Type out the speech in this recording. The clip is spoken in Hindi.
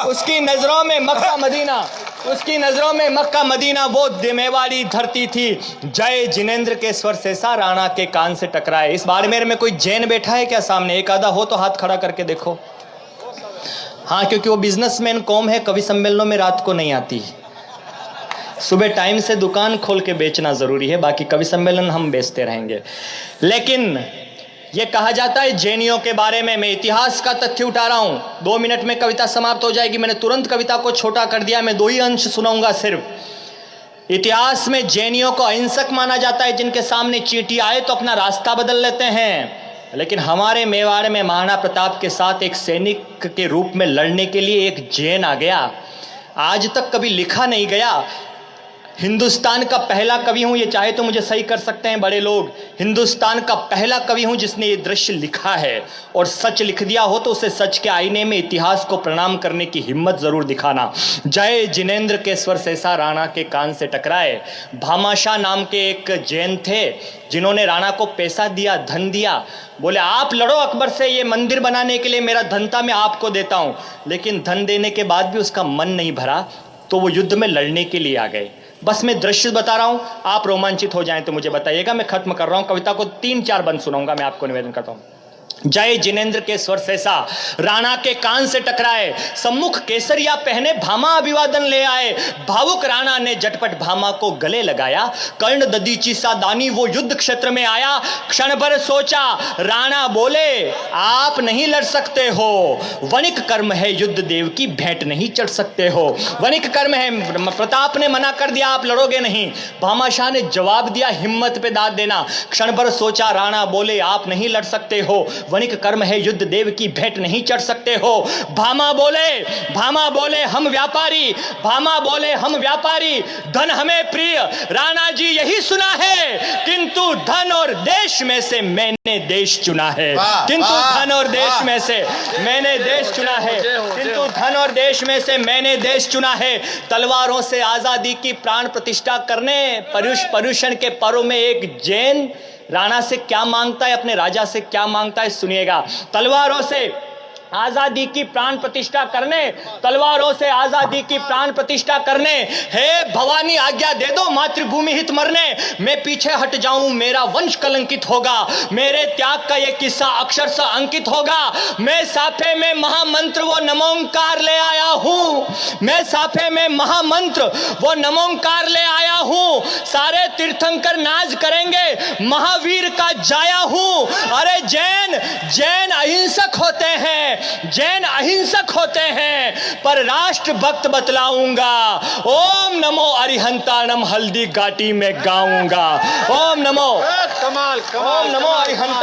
उसकी नजरों में मक्का मदीना, उसकी नजरों में मक्का मदीना वो मेवाड़ी धरती थी। जय जिनेंद्र के स्वर से सा राणा के कान से टकराए। इस बाड़मेर में कोई जैन बैठा है क्या सामने? एक आधा हो तो हाथ खड़ा करके देखो। हाँ, क्योंकि वो बिजनेसमैन कौम है, कवि सम्मेलनों में रात को नहीं आती। सुबह टाइम से दुकान खोल के बेचना जरूरी है, बाकी कवि सम्मेलन हम बेचते रहेंगे। लेकिन ये कहा जाता है जैनियों के बारे में, मैं इतिहास का तथ्य उठा रहा हूं। 2 मिनट में कविता समाप्त हो जाएगी, मैंने तुरंत कविता को छोटा कर दिया, मैं 2 ही अंश सुनाऊंगा सिर्फ। इतिहास में जैनियों को अहिंसक माना जाता है, जिनके सामने चींटी आए तो अपना रास्ता बदल लेते हैं। लेकिन हमारे मेवाड़ में महाराणा प्रताप के साथ एक सैनिक के रूप में लड़ने के लिए एक जैन आ गया। आज तक कभी लिखा नहीं गया। हिंदुस्तान का पहला कवि हूं, ये चाहे तो मुझे सही कर सकते हैं बड़े लोग, हिंदुस्तान का पहला कवि हूं जिसने ये दृश्य लिखा है। और सच लिख दिया हो तो उसे सच के आईने में इतिहास को प्रणाम करने की हिम्मत जरूर दिखाना। जय जिनेंद्र के स्वर से सा राणा के कान से टकराए। भामाशाह नाम के एक जैन थे, जिन्होंने राणा को पैसा दिया, धन दिया। बोले आप लड़ो अकबर से, ये मंदिर बनाने के लिए मेरा धन था, मैं आपको देता हूं। लेकिन धन देने के बाद भी उसका मन नहीं भरा, तो वो युद्ध में लड़ने के लिए आ गए। बस मैं दृश्य बता रहा हूं, आप रोमांचित हो जाएं तो मुझे बताइएगा। मैं खत्म कर रहा हूं कविता को, 3-4 बंद सुनाऊंगा। मैं आपको निवेदन करता हूं। जय जिनेंद्र के स्वर से सा राणा के कान से टकराए। सम्मुख केसरिया पहने भामा अभिवादन ले आए। भावुक राणा ने झटपट भामा को गले लगाया। कर्ण ददीची सा दानी वो युद्ध क्षेत्र में आया। क्षण भर सोचा, राणा बोले आप नहीं लड़ सकते हो, वणिक कर्म है युद्ध, देव की भेंट नहीं चढ़ सकते हो। वणिक कर्म है, प्रताप ने मना कर दिया, आप लड़ोगे नहीं। भामाशाह ने जवाब दिया, हिम्मत पे दाद देना। क्षण भर सोचा, राणा बोले आप नहीं लड़ सकते हो, वणिक कर्म है युद्ध, देव की भेंट नहीं चढ़ सकते हो। भामा बोले हम व्यापारी, भामा बोले हम व्यापारी, धन हमें प्रिय राणा जी यही सुना है, किंतु धन और देश में से मैंने देश चुना है। किंतु धन और देश में से मैंने देश चुना है, किंतु धन और देश में से मैंने देश चुना है। तलवारों से आजादी की प्राण प्रतिष्ठा करने, पर्यूषण के पर्व में एक जैन राणा से क्या मांगता है, अपने राजा से क्या मांगता है, सुनिएगा। तलवारों से आजादी की प्राण प्रतिष्ठा करने, तलवारों से आजादी की प्राण प्रतिष्ठा करने, हे भवानी आज्ञा दे दो मातृभूमि हित मरने। मैं पीछे हट जाऊं मेरा वंश कलंकित होगा, मेरे त्याग का ये किस्सा अक्षर से अंकित होगा। मैं साफे में महामंत्र वो नमोंकार ले आया हूं, मैं साफे में महामंत्र वो नमोंकार ले आया हूं। सारे तीर्थंकर नाज करेंगे, महावीर का जाया हूं। अरे जैन अहिंसक होते हैं, जैन अहिंसक होते हैं, पर राष्ट्र भक्त बतलाऊंगा। ओम नमो अरिहंताणम हल्दी घाटी में गाऊंगा। ओम नमो, ओम नमो अरिहंता।